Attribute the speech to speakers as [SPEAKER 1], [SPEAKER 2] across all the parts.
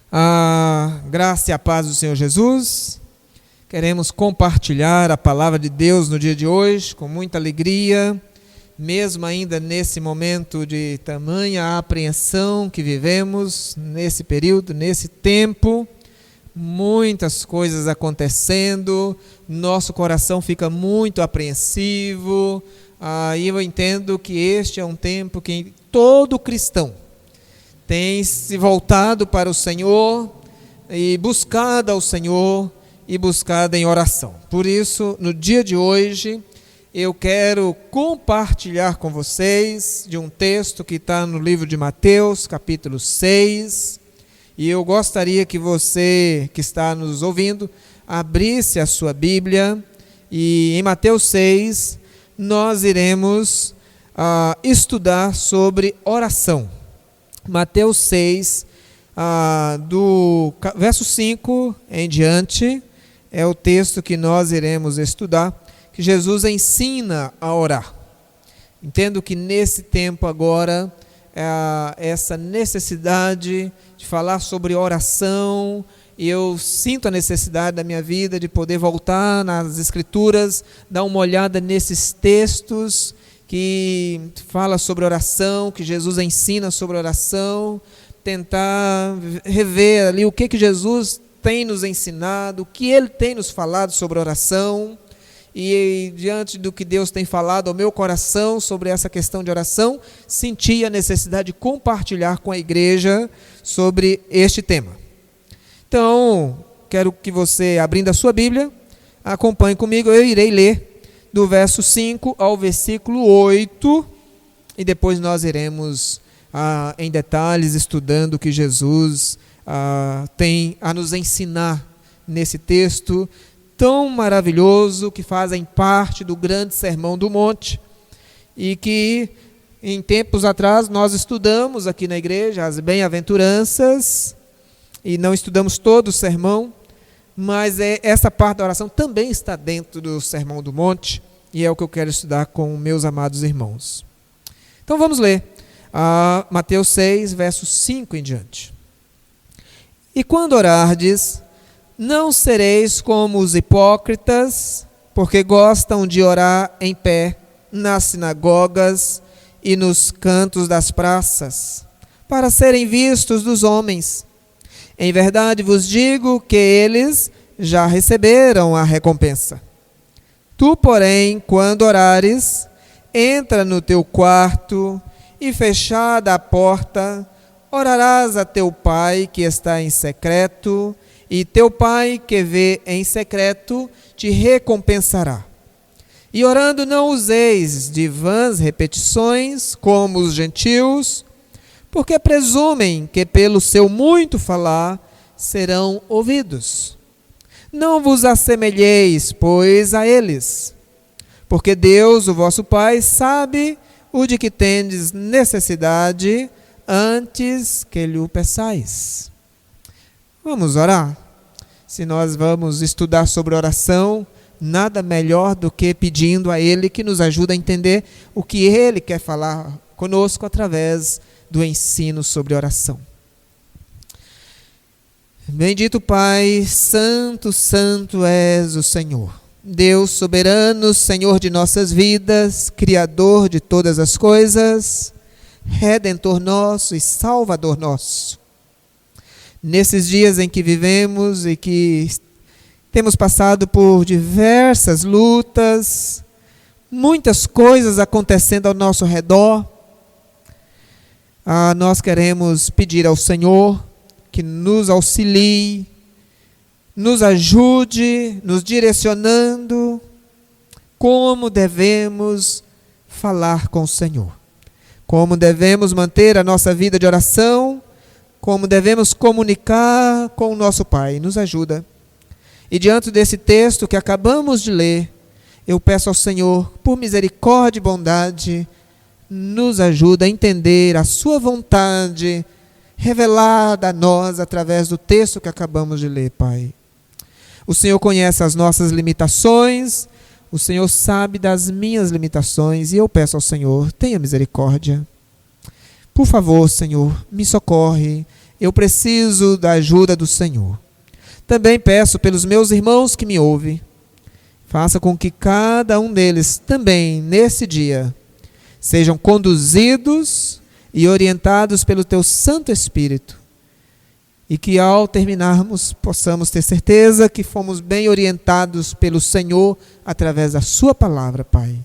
[SPEAKER 1] A graça e a paz do Senhor Jesus. Queremos compartilhar a palavra de Deus no dia de hoje com muita alegria, mesmo ainda nesse momento de tamanha apreensão que vivemos, nesse período, nesse tempo, muitas coisas acontecendo, nosso coração fica muito apreensivo. E eu entendo que este é um tempo que todo cristão tem se voltado para o Senhor e buscado ao Senhor e buscado em oração. Por isso, no dia de hoje, eu quero compartilhar com vocês de um texto que está no livro de Mateus, capítulo 6. E eu gostaria que você que está nos ouvindo abrisse a sua Bíblia. E em Mateus 6, nós iremos estudar sobre oração. Mateus 6, do verso 5 em diante, é o texto que nós iremos estudar, que Jesus ensina a orar. Entendo que nesse tempo agora, essa necessidade de falar sobre oração, e eu sinto a necessidade da minha vida de poder voltar nas Escrituras, dar uma olhada nesses textos que fala sobre oração, que Jesus ensina sobre oração, tentar rever ali o que Jesus tem nos ensinado, o que Ele tem nos falado sobre oração, e diante do que Deus tem falado ao meu coração sobre essa questão de oração, senti a necessidade de compartilhar com a igreja sobre este tema. Então, quero que você, abrindo a sua Bíblia, acompanhe comigo, eu irei ler do verso 5 ao versículo 8, e depois nós iremos em detalhes estudando o que Jesus tem a nos ensinar nesse texto tão maravilhoso, que fazem parte do grande Sermão do Monte, e que em tempos atrás nós estudamos aqui na igreja as bem-aventuranças, e não estudamos todo o sermão, mas essa parte da oração também está dentro do Sermão do Monte, e é o que eu quero estudar com meus amados irmãos. Então vamos ler Mateus 6, versos 5 em diante. E quando orardes, não sereis como os hipócritas, porque gostam de orar em pé nas sinagogas e nos cantos das praças, para serem vistos dos homens. Em verdade vos digo que eles já receberam a recompensa. Tu, porém, quando orares, entra no teu quarto e, fechada a porta, orarás a teu Pai que está em secreto, e teu Pai que vê em secreto te recompensará. E orando não useis de vãs repetições, como os gentios, porque presumem que pelo seu muito falar serão ouvidos. Não vos assemelheis, pois, a eles, porque Deus, o vosso Pai, sabe o de que tendes necessidade antes que lhe o peçais. Vamos orar? Se nós vamos estudar sobre oração, nada melhor do que pedindo a Ele que nos ajude a entender o que Ele quer falar conosco através do ensino sobre oração. Bendito Pai, santo, santo és o Senhor. Deus soberano, Senhor de nossas vidas, Criador de todas as coisas, Redentor nosso e Salvador nosso. Nesses dias em que vivemos e que temos passado por diversas lutas, muitas coisas acontecendo ao nosso redor, nós queremos pedir ao Senhor que nos auxilie, nos ajude, nos direcionando como devemos falar com o Senhor, como devemos manter a nossa vida de oração, como devemos comunicar com o nosso Pai. Nos ajuda. E diante desse texto que acabamos de ler, eu peço ao Senhor, por misericórdia e bondade, nos ajuda a entender a sua vontade revelada a nós através do texto que acabamos de ler, Pai. O Senhor conhece as nossas limitações, o Senhor sabe das minhas limitações, e eu peço ao Senhor, tenha misericórdia. Por favor, Senhor, me socorre Eu preciso da ajuda do Senhor. Também peço pelos meus irmãos que me ouvem. Faça com que cada um deles também, nesse dia, sejam conduzidos e orientados pelo Teu Santo Espírito. E que ao terminarmos, possamos ter certeza que fomos bem orientados pelo Senhor através da Sua palavra, Pai.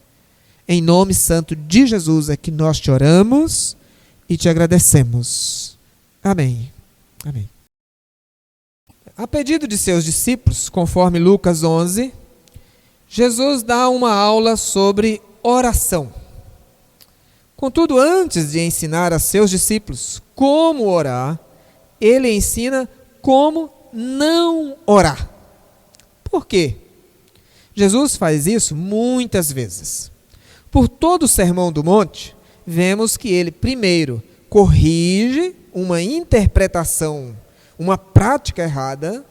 [SPEAKER 1] Em nome santo de Jesus é que nós te oramos e te agradecemos. Amém. Amém. A pedido de seus discípulos, conforme Lucas 11, Jesus dá uma aula sobre oração. Contudo, antes de ensinar a seus discípulos como orar, ele ensina como não orar. Por quê? Jesus faz isso muitas vezes. Por todo o Sermão do Monte, vemos que ele primeiro corrige uma interpretação, uma prática errada,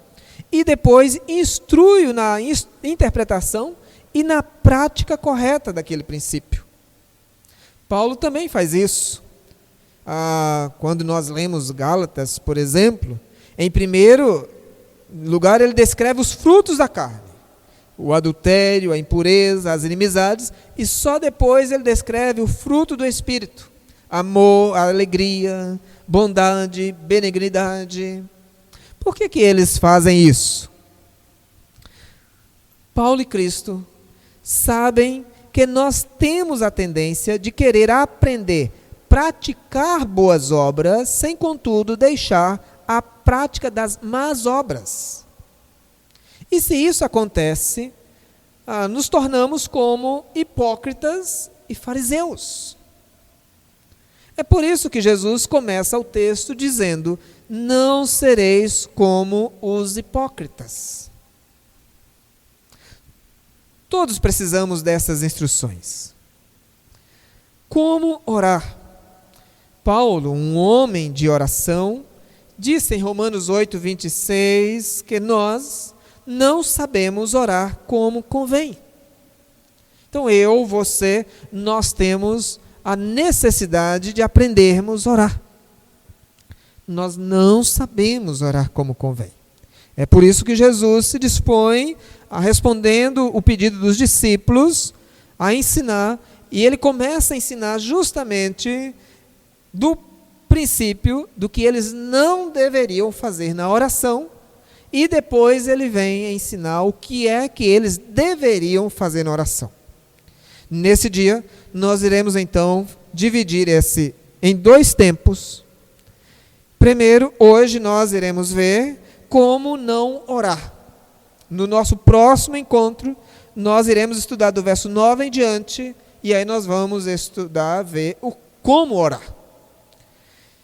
[SPEAKER 1] e depois instrui na interpretação e na prática correta daquele princípio. Paulo também faz isso. Quando nós lemos Gálatas, por exemplo, em primeiro lugar ele descreve os frutos da carne. O adultério, a impureza, as inimizades, e só depois ele descreve o fruto do Espírito. Amor, alegria, bondade, benignidade. Por que eles fazem isso? Paulo e Cristo sabem que nós temos a tendência de querer aprender, praticar boas obras, sem contudo deixar a prática das más obras. E se isso acontece, nos tornamos como hipócritas e fariseus. É por isso que Jesus começa o texto dizendo: não sereis como os hipócritas. Todos precisamos dessas instruções. Como orar? Paulo, um homem de oração, disse em Romanos 8, 26, que nós não sabemos orar como convém. Então você, nós temos a necessidade de aprendermos a orar. Nós não sabemos orar como convém. É por isso que Jesus se dispõe a, respondendo o pedido dos discípulos, a ensinar, e ele começa a ensinar justamente do princípio do que eles não deveriam fazer na oração, e depois ele vem a ensinar o que é que eles deveriam fazer na oração. Nesse dia, nós iremos então dividir esse em dois tempos. Primeiro, hoje nós iremos ver como não orar. No nosso próximo encontro, nós iremos estudar do verso 9 em diante, e aí nós vamos estudar, ver o como orar.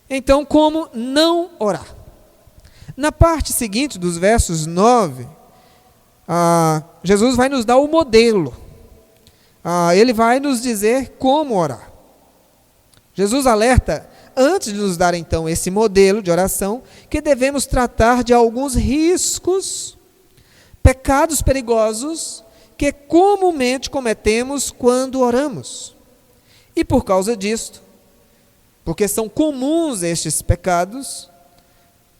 [SPEAKER 1] Então, como não orar? Na parte seguinte dos versos 9, Jesus vai nos dar o modelo. Ele vai nos dizer como orar. Jesus alerta, antes de nos dar então esse modelo de oração, que devemos tratar de alguns riscos, pecados perigosos, que comumente cometemos quando oramos. E por causa disto, porque são comuns estes pecados,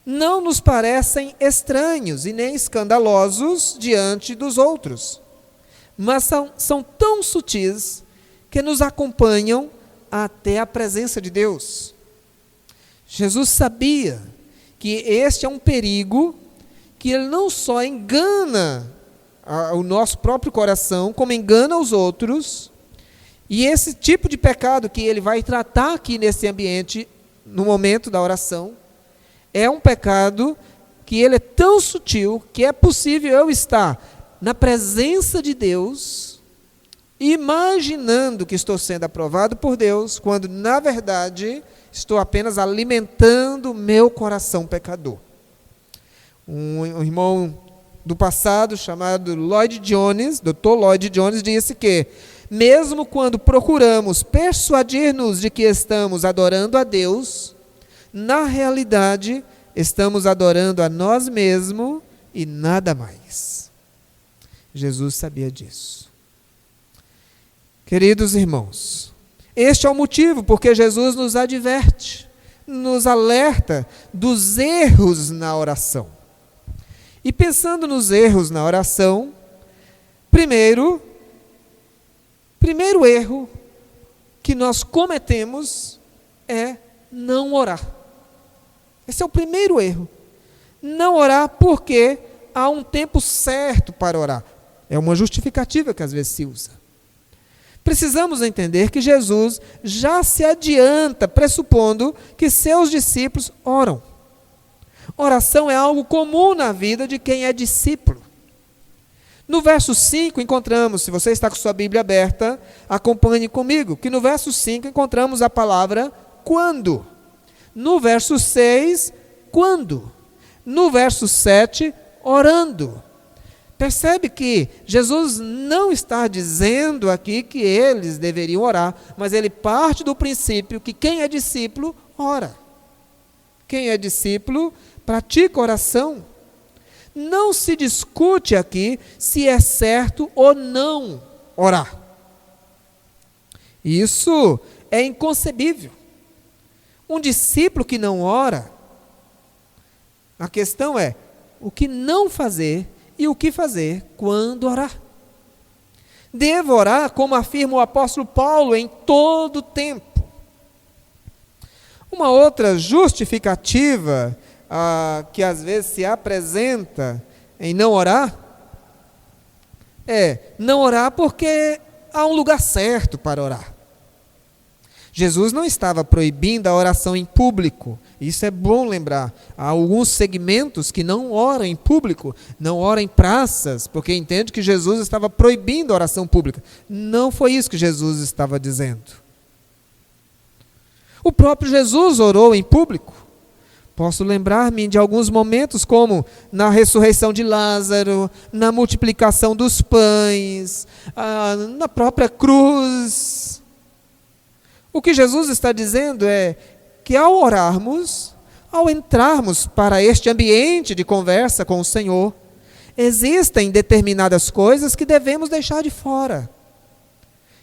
[SPEAKER 1] não nos parecem estranhos e nem escandalosos diante dos outros, mas são tão sutis que nos acompanham até a presença de Deus. Jesus sabia que este é um perigo, que ele não só engana o nosso próprio coração, como engana os outros, e esse tipo de pecado que ele vai tratar aqui nesse ambiente, no momento da oração, é um pecado que ele é tão sutil, que é possível eu estar na presença de Deus, imaginando que estou sendo aprovado por Deus, quando na verdade estou apenas alimentando o meu coração pecador. Um irmão do passado chamado Lloyd Jones, Dr. Lloyd Jones, disse que mesmo quando procuramos persuadir-nos de que estamos adorando a Deus, na realidade estamos adorando a nós mesmos e nada mais. Jesus sabia disso. Queridos irmãos, este é o motivo porque Jesus nos adverte nos alerta dos erros na oração. E pensando nos erros na oração, primeiro erro que nós cometemos é não orar. Esse é o primeiro erro. Não orar porque há um tempo certo para orar. É uma justificativa que às vezes se usa. Precisamos entender que Jesus já se adianta, pressupondo que seus discípulos oram. Oração é algo comum na vida de quem é discípulo. No verso 5 encontramos, se você está com sua Bíblia aberta, acompanhe comigo, que no verso 5 encontramos a palavra quando. No verso 6, quando. No verso 7, orando. Percebe que Jesus não está dizendo aqui que eles deveriam orar, mas ele parte do princípio que quem é discípulo, ora. Quem é discípulo, pratica oração. Não se discute aqui se é certo ou não orar. Isso é inconcebível. Um discípulo que não ora, a questão é o que não fazer e o que fazer quando orar. Devo orar, como afirma o apóstolo Paulo, em todo tempo. Uma outra justificativa que às vezes se apresenta em não orar, é não orar porque há um lugar certo para orar. Jesus não estava proibindo a oração em público. Isso é bom lembrar. Há alguns segmentos que não oram em público, não oram em praças, porque entende que Jesus estava proibindo a oração pública. Não foi isso que Jesus estava dizendo. O próprio Jesus orou em público. Posso lembrar-me de alguns momentos, como na ressurreição de Lázaro, na multiplicação dos pães, na própria cruz. O que Jesus está dizendo é que ao orarmos, ao entrarmos para este ambiente de conversa com o Senhor, existem determinadas coisas que devemos deixar de fora.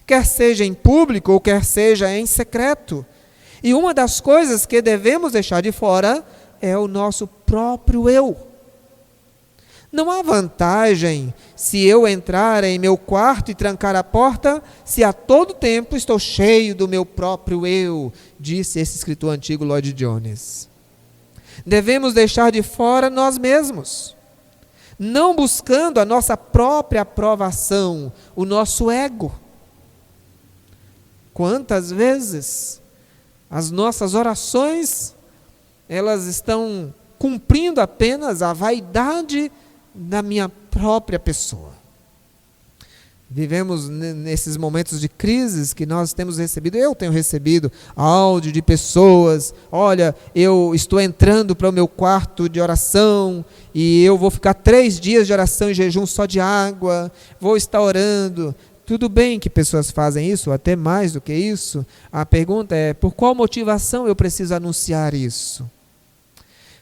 [SPEAKER 1] Quer seja em público ou quer seja em secreto. E uma das coisas que devemos deixar de fora é o nosso próprio eu. Não há vantagem se eu entrar em meu quarto e trancar a porta, se a todo tempo estou cheio do meu próprio eu, disse esse escritor antigo Lloyd Jones. Devemos deixar de fora nós mesmos, não buscando a nossa própria aprovação, o nosso ego. Quantas vezes as nossas orações, elas estão cumprindo apenas a vaidade da minha própria pessoa. Vivemos nesses momentos de crises que nós temos recebido, eu tenho recebido áudio de pessoas, olha, eu estou entrando para o meu quarto de oração e eu vou ficar 3 dias de oração e jejum só de água, vou estar orando. Tudo bem que pessoas fazem isso, até mais do que isso. A pergunta é, por qual motivação eu preciso anunciar isso?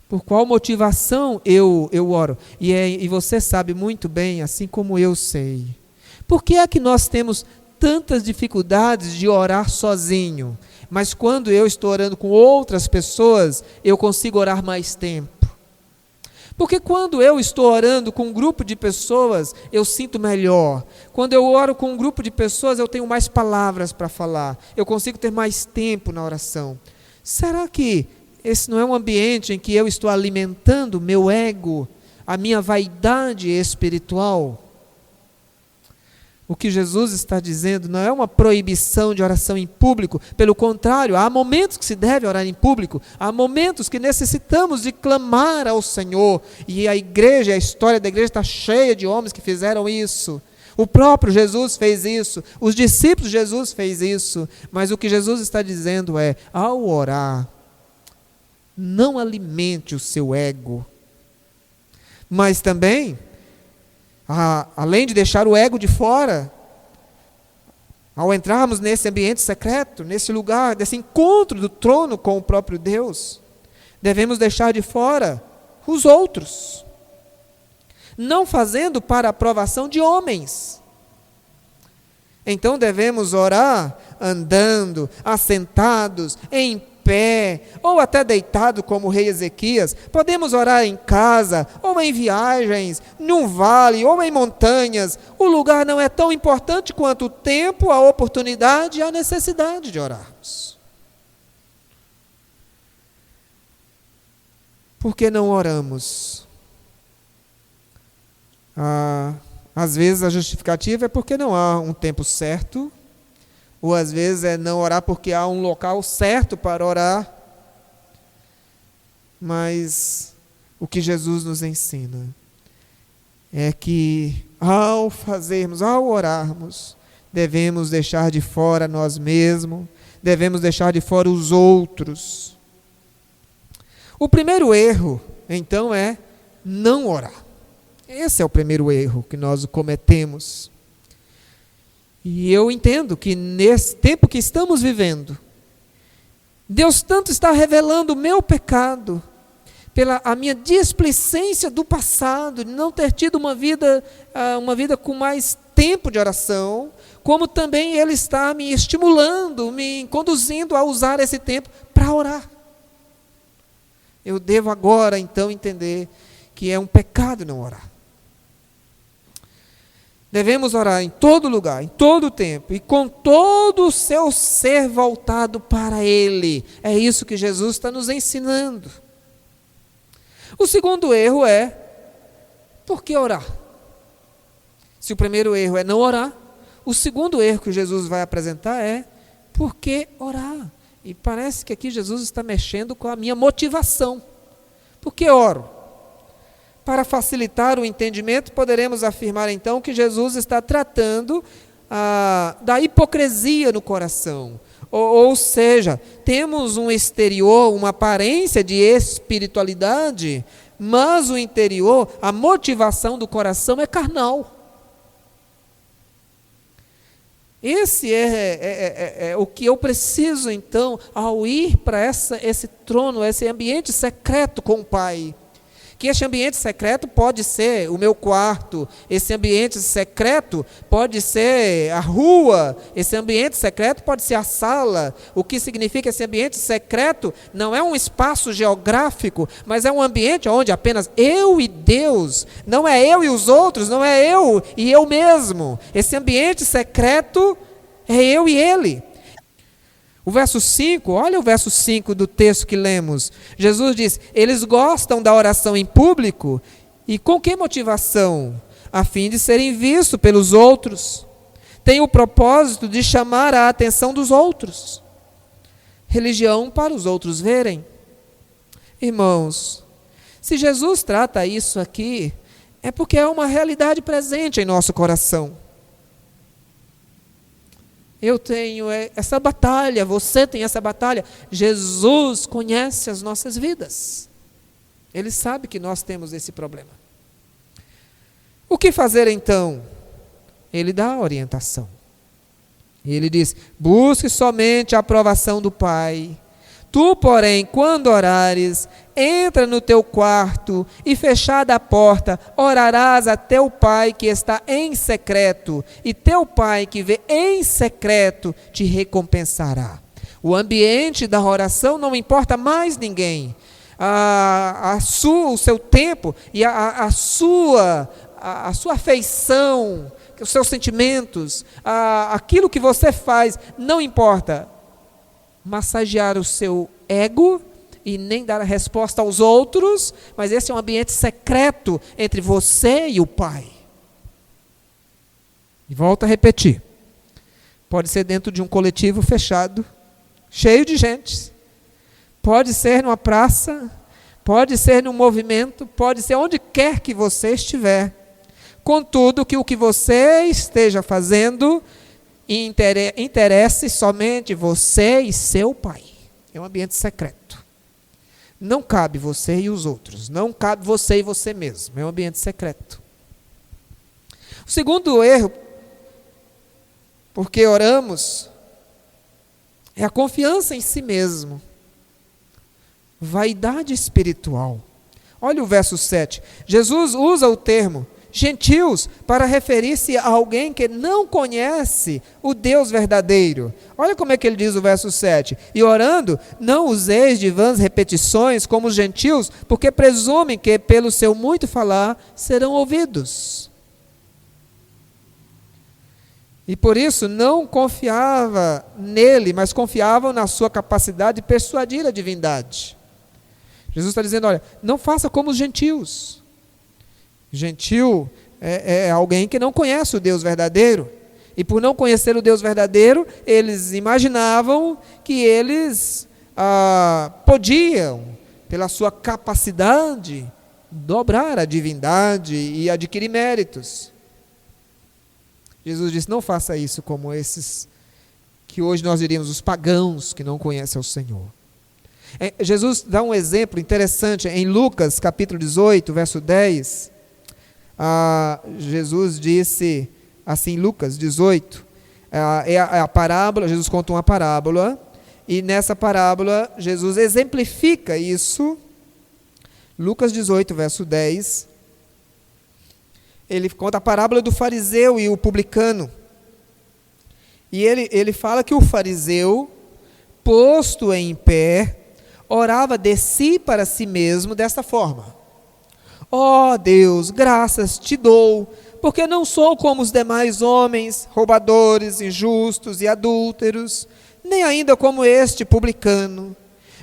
[SPEAKER 1] Por qual motivação eu oro? E você sabe muito bem, assim como eu sei. Por que é que nós temos tantas dificuldades de orar sozinho? Mas quando eu estou orando com outras pessoas, eu consigo orar mais tempo. Porque quando eu estou orando com um grupo de pessoas, eu sinto melhor. Quando eu oro com um grupo de pessoas, eu tenho mais palavras para falar. Eu consigo ter mais tempo na oração. Será que esse não é um ambiente em que eu estou alimentando o meu ego, a minha vaidade espiritual? O que Jesus está dizendo não é uma proibição de oração em público, pelo contrário, há momentos que se deve orar em público, há momentos que necessitamos de clamar ao Senhor, e a igreja, a história da igreja está cheia de homens que fizeram isso. O próprio Jesus fez isso, os discípulos de Jesus fez isso, mas o que Jesus está dizendo é, ao orar, não alimente o seu ego, mas também, além de deixar o ego de fora, ao entrarmos nesse ambiente secreto, nesse lugar, desse encontro do trono com o próprio Deus, devemos deixar de fora os outros, não fazendo para a aprovação de homens. Então devemos orar andando, assentados, em pé, ou até deitado como o rei Ezequias. Podemos orar em casa, ou em viagens, num vale, ou em montanhas. O lugar não é tão importante quanto o tempo, a oportunidade e a necessidade de orarmos. Por que não oramos? Às vezes a justificativa é porque não há um tempo certo, ou às vezes é não orar porque há um local certo para orar. Mas o que Jesus nos ensina é que ao orarmos, devemos deixar de fora nós mesmos, devemos deixar de fora os outros. O primeiro erro, então, é não orar. Esse é o primeiro erro que nós cometemos. E eu entendo que nesse tempo que estamos vivendo, Deus tanto está revelando o meu pecado, pela a minha displicência do passado, de não ter tido uma vida com mais tempo de oração, como também Ele está me estimulando, me conduzindo a usar esse tempo para orar. Eu devo agora, então, entender que é um pecado não orar. Devemos orar em todo lugar, em todo tempo, e com todo o seu ser voltado para Ele. É isso que Jesus está nos ensinando. O segundo erro é, por que orar? Se o primeiro erro é não orar, o segundo erro que Jesus vai apresentar é, por que orar? E parece que aqui Jesus está mexendo com a minha motivação. Por que oro? Para facilitar o entendimento, poderemos afirmar então que Jesus está tratando da hipocrisia no coração. Ou seja, temos um exterior, uma aparência de espiritualidade, mas o interior, a motivação do coração é carnal. Esse é o que eu preciso então, ao ir para esse trono, esse ambiente secreto com o Pai. Que esse ambiente secreto pode ser o meu quarto, esse ambiente secreto pode ser a rua, esse ambiente secreto pode ser a sala. O que significa esse ambiente secreto não é um espaço geográfico, mas é um ambiente onde apenas eu e Deus, não é eu e os outros, não é eu e eu mesmo. Esse ambiente secreto é eu e Ele. O verso 5, olha o verso 5 do texto que lemos. Jesus diz, eles gostam da oração em público, e com que motivação? A fim de serem vistos pelos outros. Tem o propósito de chamar a atenção dos outros. Religião para os outros verem. Irmãos, se Jesus trata isso aqui, é porque é uma realidade presente em nosso coração. Eu tenho essa batalha, você tem essa batalha. Jesus conhece as nossas vidas. Ele sabe que nós temos esse problema. O que fazer então? Ele dá a orientação. Ele diz, busque somente a aprovação do Pai. Tu, porém, quando orares, entra no teu quarto e, fechada a porta, orarás a teu Pai que está em secreto, e teu Pai que vê em secreto te recompensará. O ambiente da oração não importa mais ninguém. O seu tempo e a sua afeição, os seus sentimentos, aquilo que você faz, não importa. Massagear o seu ego e nem dar a resposta aos outros, mas esse é um ambiente secreto entre você e o Pai. E volto a repetir, pode ser dentro de um coletivo fechado, cheio de gente, pode ser numa praça, pode ser num movimento, pode ser onde quer que você estiver. Contudo, que o que você esteja fazendo interesse somente você e seu Pai. É um ambiente secreto. Não cabe você e os outros. Não cabe você e você mesmo. É um ambiente secreto. O segundo erro, porque oramos, é a confiança em si mesmo. Vaidade espiritual. Olha o verso 7. Jesus usa o termo gentios, para referir-se a alguém que não conhece o Deus verdadeiro. Olha como é que ele diz o verso 7. E orando, não useis de vãs repetições como os gentios, porque presumem que pelo seu muito falar serão ouvidos. E por isso não confiava nele, mas confiavam na sua capacidade de persuadir a divindade. Jesus está dizendo, olha, não faça como os gentios. Gentil é alguém que não conhece o Deus verdadeiro. E por não conhecer o Deus verdadeiro, eles imaginavam que eles podiam, pela sua capacidade, dobrar a divindade e adquirir méritos. Jesus disse, não faça isso como esses que hoje nós diríamos os pagãos que não conhecem o Senhor. Jesus dá um exemplo interessante em Lucas capítulo 18, verso 10. Jesus disse assim, Lucas 18, é a parábola, Jesus conta uma parábola, e nessa parábola Jesus exemplifica isso. Lucas 18, verso 10, ele conta a parábola do fariseu e o publicano, e ele fala que o fariseu, posto em pé, orava de si para si mesmo desta forma: ó Deus, graças te dou, porque não sou como os demais homens, roubadores, injustos e adúlteros, nem ainda como este publicano.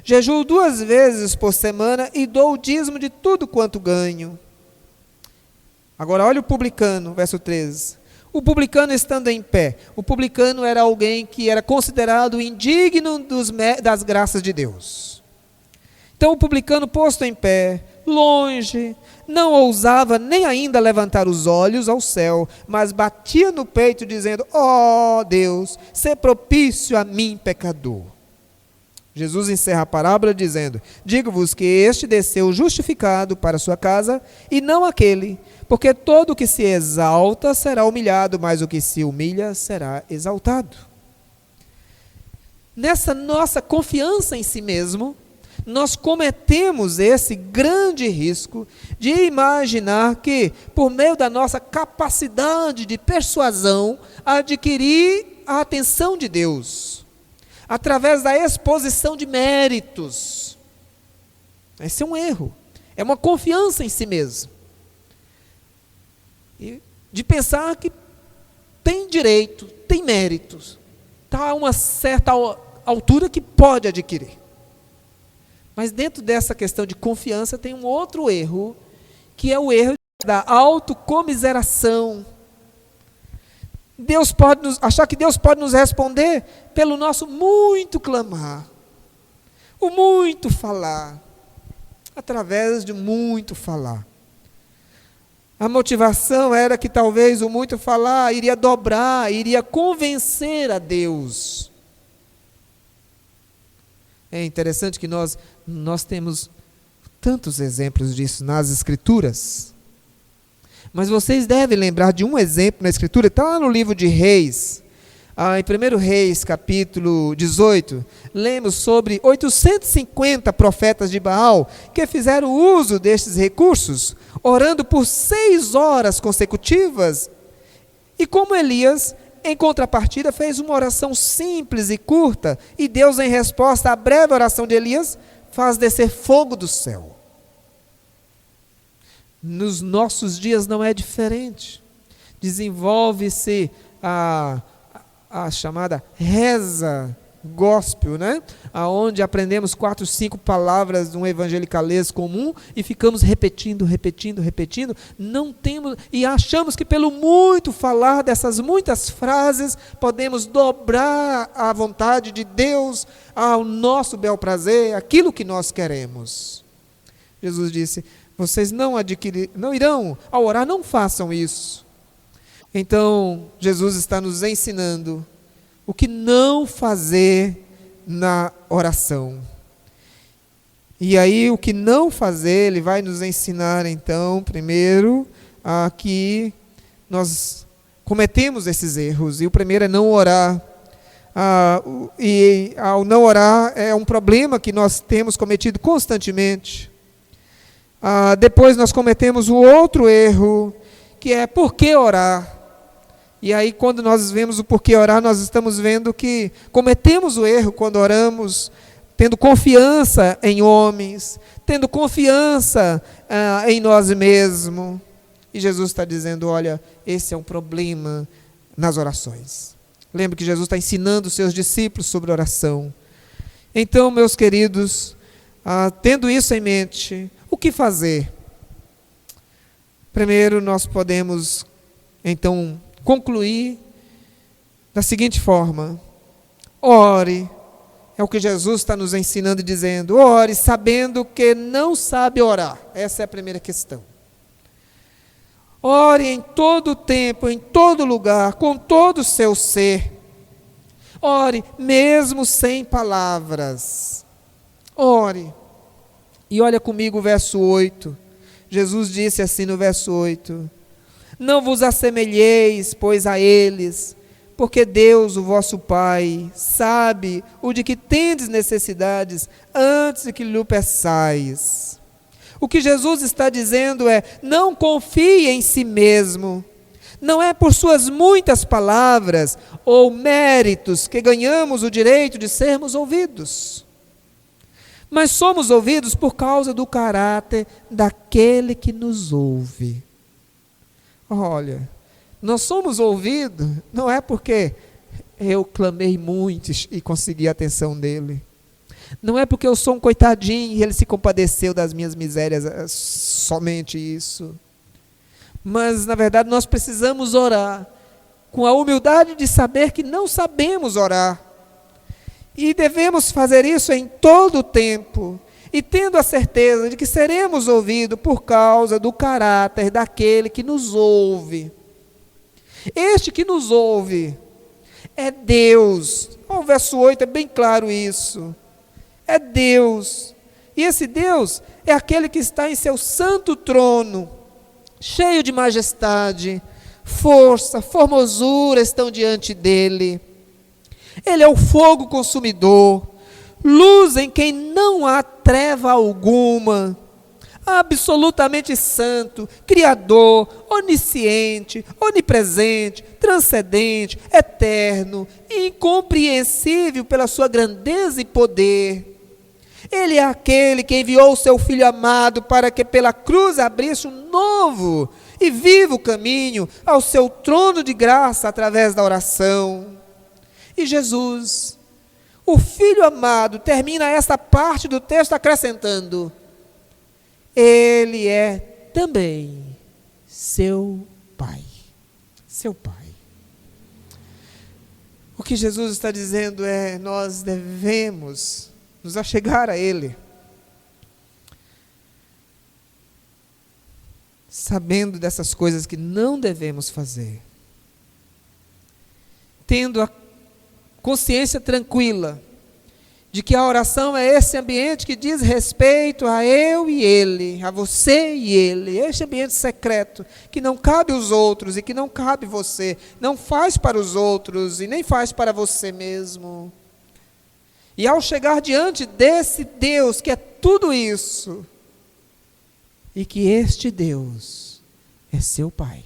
[SPEAKER 1] Jejuo 2 vezes por semana e dou o dízimo de tudo quanto ganho. Agora olha o publicano, verso 13. O publicano estando em pé. O publicano era alguém que era considerado indigno das graças de Deus. Então o publicano, posto em pé, longe, não ousava nem ainda levantar os olhos ao céu, mas batia no peito dizendo: ó Deus, sê propício a mim, pecador. Jesus encerra a parábola dizendo: digo-vos que este desceu justificado para sua casa, e não aquele, porque todo o que se exalta será humilhado, mas o que se humilha será exaltado. Nessa nossa confiança em si mesmo, nós cometemos esse grande risco de imaginar que, por meio da nossa capacidade de persuasão, adquirir a atenção de Deus, através da exposição de méritos. Esse é um erro, é uma confiança em si mesmo, e de pensar que tem direito, tem méritos, está a uma certa altura que pode adquirir. Mas dentro dessa questão de confiança tem um outro erro, que é o erro da autocomiseração. Achar que Deus pode nos responder pelo nosso muito clamar, o muito falar, através de muito falar. A motivação era que talvez o muito falar iria dobrar, iria convencer a Deus. É interessante que nós temos tantos exemplos disso nas Escrituras. Mas vocês devem lembrar de um exemplo na Escritura, está lá no livro de Reis, em 1 Reis, capítulo 18, lemos sobre 850 profetas de Baal que fizeram uso destes recursos, orando por 6 horas consecutivas, e como Elias, em contrapartida, fez uma oração simples e curta, e Deus, em resposta à breve oração de Elias, faz descer fogo do céu. Nos nossos dias não é diferente. Desenvolve-se a chamada reza gospel, né? Onde aprendemos 4, 5 palavras de um evangelicalês comum e ficamos repetindo, não temos, e achamos que pelo muito falar dessas muitas frases podemos dobrar a vontade de Deus ao nosso bel prazer, aquilo que nós queremos. Jesus disse: vocês não irão, ao orar, não façam isso. Então, Jesus está nos ensinando o que não fazer na oração. E aí, o que não fazer, Ele vai nos ensinar, então, primeiro, que nós cometemos esses erros. E o primeiro é não orar. E ao não orar, é um problema que nós temos cometido constantemente. Depois nós cometemos o outro erro, que é por que orar? E aí, quando nós vemos o porquê orar, nós estamos vendo que cometemos o erro quando oramos, tendo confiança em homens, tendo confiança em nós mesmos. E Jesus está dizendo, olha, esse é um problema nas orações. Lembre que Jesus está ensinando os seus discípulos sobre oração. Então, meus queridos, tendo isso em mente, o que fazer? Primeiro, nós podemos, então, concluir da seguinte forma: ore, é o que Jesus está nos ensinando e dizendo, ore sabendo que não sabe orar. Essa é a primeira questão. Ore em todo tempo, em todo lugar, com todo o seu ser. Ore mesmo sem palavras. Ore. E olha comigo o verso 8. Jesus disse assim no verso 8: não vos assemelheis, pois, a eles, porque Deus, o vosso Pai, sabe o de que tendes necessidades antes de que lhe peçais. O que Jesus está dizendo é, não confie em si mesmo. Não é por suas muitas palavras ou méritos que ganhamos o direito de sermos ouvidos. Mas somos ouvidos por causa do caráter daquele que nos ouve. Olha, nós somos ouvidos, não é porque eu clamei muito e consegui a atenção dele. Não é porque eu sou um coitadinho e ele se compadeceu das minhas misérias, somente isso. Mas, na verdade, nós precisamos orar com a humildade de saber que não sabemos orar. E devemos fazer isso em todo o tempo. E tendo a certeza de que seremos ouvidos por causa do caráter daquele que nos ouve. Este que nos ouve é Deus. O verso 8 é bem claro isso. É Deus. E esse Deus é aquele que está em seu santo trono, cheio de majestade, força, formosura estão diante dele. Ele é o fogo consumidor, luz em quem não há treva alguma, absolutamente santo, criador, onisciente, onipresente, transcendente, eterno, incompreensível pela sua grandeza e poder. Ele é aquele que enviou o seu Filho amado para que pela cruz abrisse um novo e vivo caminho ao seu trono de graça através da oração. E Jesus, o Filho amado, termina esta parte do texto acrescentando: Ele é também seu Pai. Seu Pai. O que Jesus está dizendo é, nós devemos nos achegar a Ele, sabendo dessas coisas que não devemos fazer, tendo a consciência tranquila de que a oração é esse ambiente que diz respeito a eu e ele, a você e ele, este ambiente secreto, que não cabe aos outros e que não cabe você, não faz para os outros e nem faz para você mesmo. E ao chegar diante desse Deus que é tudo isso, e que este Deus é seu Pai.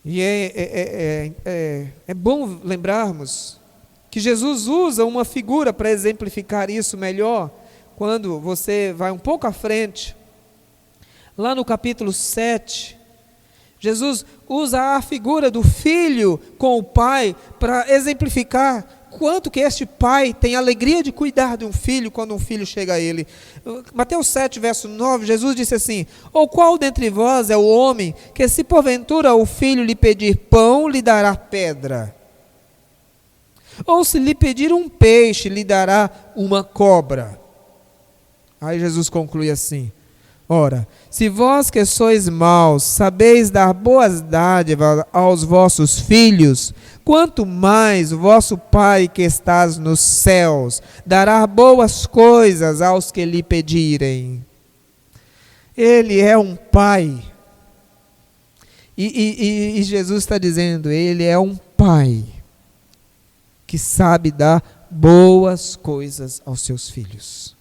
[SPEAKER 1] E é bom lembrarmos que Jesus usa uma figura para exemplificar isso melhor, quando você vai um pouco à frente, lá no capítulo 7, Jesus usa a figura do filho com o pai para exemplificar quanto que este pai tem alegria de cuidar de um filho quando um filho chega a ele. Mateus 7, verso 9, Jesus disse assim: ou qual dentre vós é o homem que, se porventura o filho lhe pedir pão, lhe dará pedra? Ou se lhe pedir um peixe, lhe dará uma cobra? Aí Jesus conclui assim: ora, se vós que sois maus, sabeis dar boas dádivas aos vossos filhos, quanto mais o vosso Pai que estás nos céus dará boas coisas aos que lhe pedirem. Ele é um Pai. E Jesus está dizendo, Ele é um Pai que sabe dar boas coisas aos seus filhos.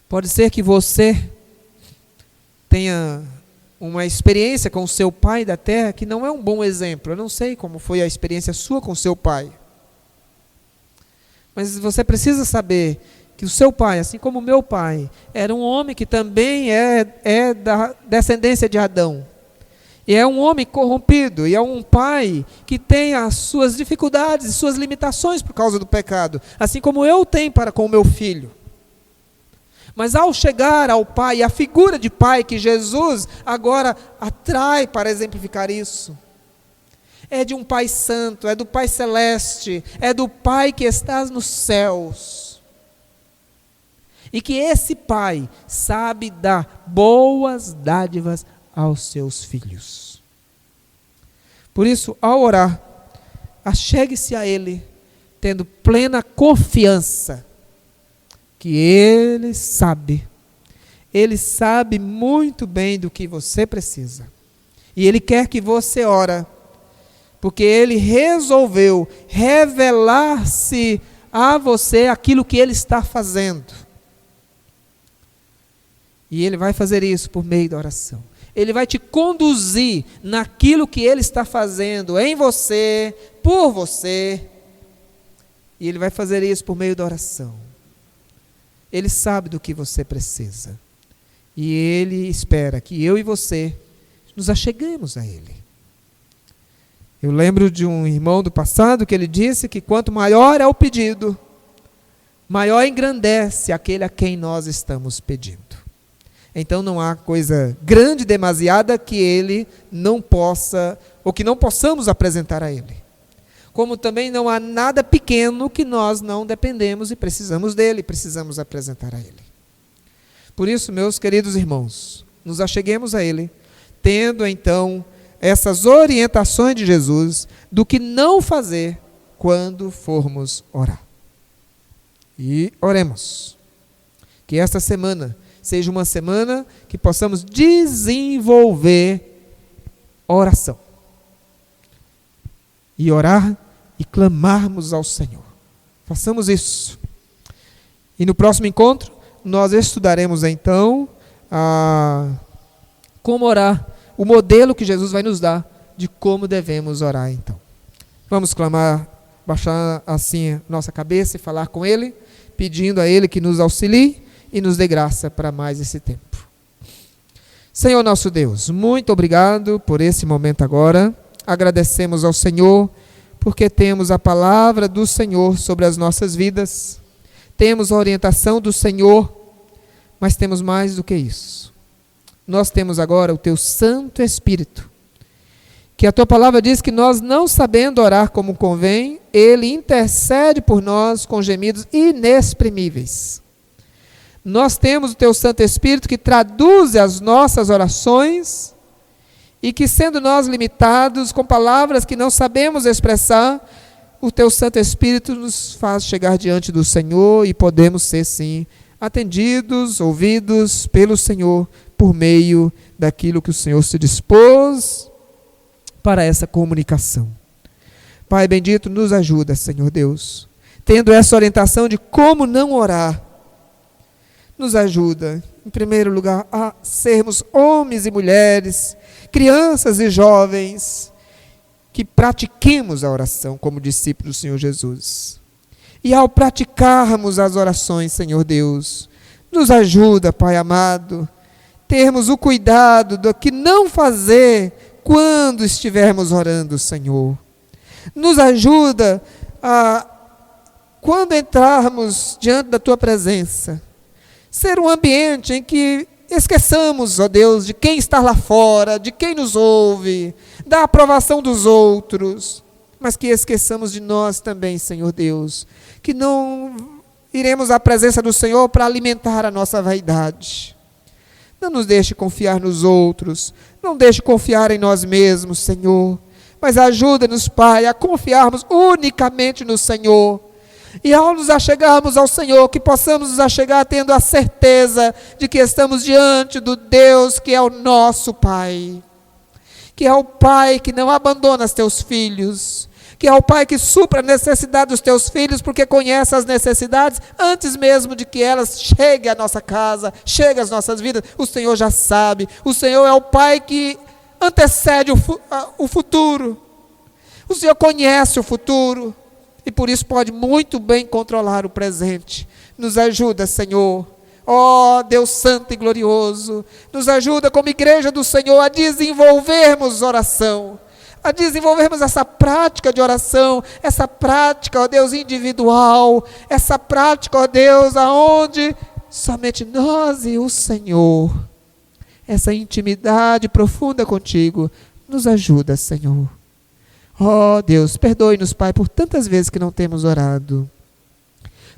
[SPEAKER 1] Pode ser que você tenha uma experiência com o seu pai da terra que não é um bom exemplo. Eu não sei como foi a experiência sua com o seu pai. Mas você precisa saber que o seu pai, assim como o meu pai, era um homem que também é da descendência de Adão. E é um homem corrompido, e é um pai que tem as suas dificuldades, suas limitações por causa do pecado, assim como eu tenho para com o meu filho. Mas ao chegar ao pai, a figura de pai que Jesus agora atrai para exemplificar isso, é de um pai santo, é do pai celeste, é do pai que está nos céus. E que esse pai sabe dar boas dádivas aos seus filhos. Por isso, ao orar, achegue-se a Ele, tendo plena confiança que Ele sabe muito bem do que você precisa. E Ele quer que você ore, porque Ele resolveu revelar-se a você aquilo que Ele está fazendo. E Ele vai fazer isso por meio da oração. Ele vai te conduzir naquilo que Ele está fazendo em você, por você. E Ele vai fazer isso por meio da oração. Ele sabe do que você precisa. E Ele espera que eu e você nos acheguemos a Ele. Eu lembro de um irmão do passado que ele disse que quanto maior é o pedido, maior engrandece aquele a quem nós estamos pedindo. Então não há coisa grande demasiada que Ele não possa, ou que não possamos apresentar a Ele. Como também não há nada pequeno que nós não dependemos e precisamos dEle, precisamos apresentar a Ele. Por isso, meus queridos irmãos, nos acheguemos a Ele, tendo então essas orientações de Jesus do que não fazer quando formos orar. E oremos. Que esta semana seja uma semana que possamos desenvolver oração. E orar e clamarmos ao Senhor. Façamos isso. E no próximo encontro, nós estudaremos então como orar, o modelo que Jesus vai nos dar de como devemos orar então. Vamos clamar, baixar assim nossa cabeça e falar com Ele, pedindo a Ele que nos auxilie e nos dê graça para mais esse tempo. Senhor nosso Deus, muito obrigado por esse momento agora. Agradecemos ao Senhor porque temos a palavra do Senhor sobre as nossas vidas. Temos a orientação do Senhor, mas temos mais do que isso. Nós temos agora o Teu Santo Espírito, que a Tua palavra diz que nós, não sabendo orar como convém, Ele intercede por nós com gemidos inexprimíveis. Nós temos o Teu Santo Espírito que traduz as nossas orações e que, sendo nós limitados com palavras que não sabemos expressar, o Teu Santo Espírito nos faz chegar diante do Senhor e podemos ser, sim, atendidos, ouvidos pelo Senhor por meio daquilo que o Senhor se dispôs para essa comunicação. Pai bendito, nos ajuda, Senhor Deus, tendo essa orientação de como não orar. Nos ajuda, em primeiro lugar, a sermos homens e mulheres, crianças e jovens, que pratiquemos a oração como discípulos do Senhor Jesus. E ao praticarmos as orações, Senhor Deus, nos ajuda, Pai amado, termos o cuidado do que não fazer quando estivermos orando, Senhor. Nos ajuda a, quando entrarmos diante da Tua presença, ser um ambiente em que esqueçamos, ó Deus, de quem está lá fora, de quem nos ouve, da aprovação dos outros, mas que esqueçamos de nós também, Senhor Deus, que não iremos à presença do Senhor para alimentar a nossa vaidade. Não nos deixe confiar nos outros, não deixe confiar em nós mesmos, Senhor, mas ajuda-nos, Pai, a confiarmos unicamente no Senhor. E ao nos achegarmos ao Senhor, que possamos nos achegar tendo a certeza de que estamos diante do Deus que é o nosso Pai, que é o Pai que não abandona os Teus filhos, que é o Pai que supra a necessidade dos teus filhos, porque conhece as necessidades antes mesmo de que elas cheguem à nossa casa, cheguem às nossas vidas. O Senhor já sabe. O Senhor é o Pai que antecede o futuro. O Senhor conhece o futuro e por isso pode muito bem controlar o presente. Nos ajuda, Senhor. Ó Deus santo e glorioso, nos ajuda como igreja do Senhor a desenvolvermos oração, a desenvolvermos essa prática de oração, essa prática, ó Deus, individual, essa prática, ó Deus, aonde somente nós e o Senhor, essa intimidade profunda contigo, nos ajuda, Senhor. Ó Deus, perdoe-nos, Pai, por tantas vezes que não temos orado,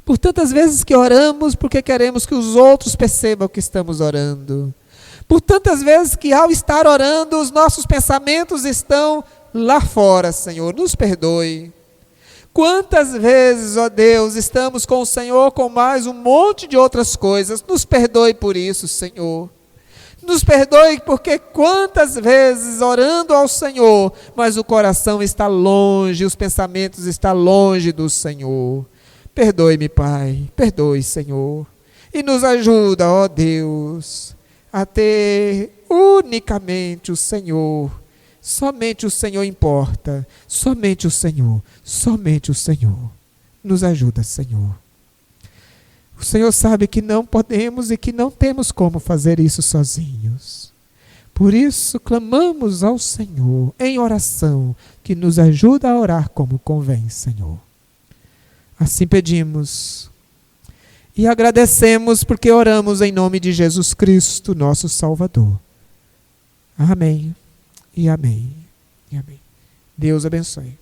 [SPEAKER 1] por tantas vezes que oramos porque queremos que os outros percebam que estamos orando, por tantas vezes que ao estar orando os nossos pensamentos estão lá fora, Senhor, nos perdoe. Quantas vezes, ó Deus, estamos com o Senhor com mais um monte de outras coisas, nos perdoe por isso, Senhor. Nos perdoe porque quantas vezes orando ao Senhor, mas o coração está longe, os pensamentos estão longe do Senhor. Perdoe-me, Pai, perdoe, Senhor, e nos ajuda, ó Deus, a ter unicamente o Senhor. Somente o Senhor importa, somente o Senhor, somente o Senhor. Nos ajuda, Senhor. O Senhor sabe que não podemos e que não temos como fazer isso sozinhos. Por isso, clamamos ao Senhor em oração, que nos ajuda a orar como convém, Senhor. Assim pedimos e agradecemos porque oramos em nome de Jesus Cristo, nosso Salvador. Amém e amém e amém. Deus abençoe.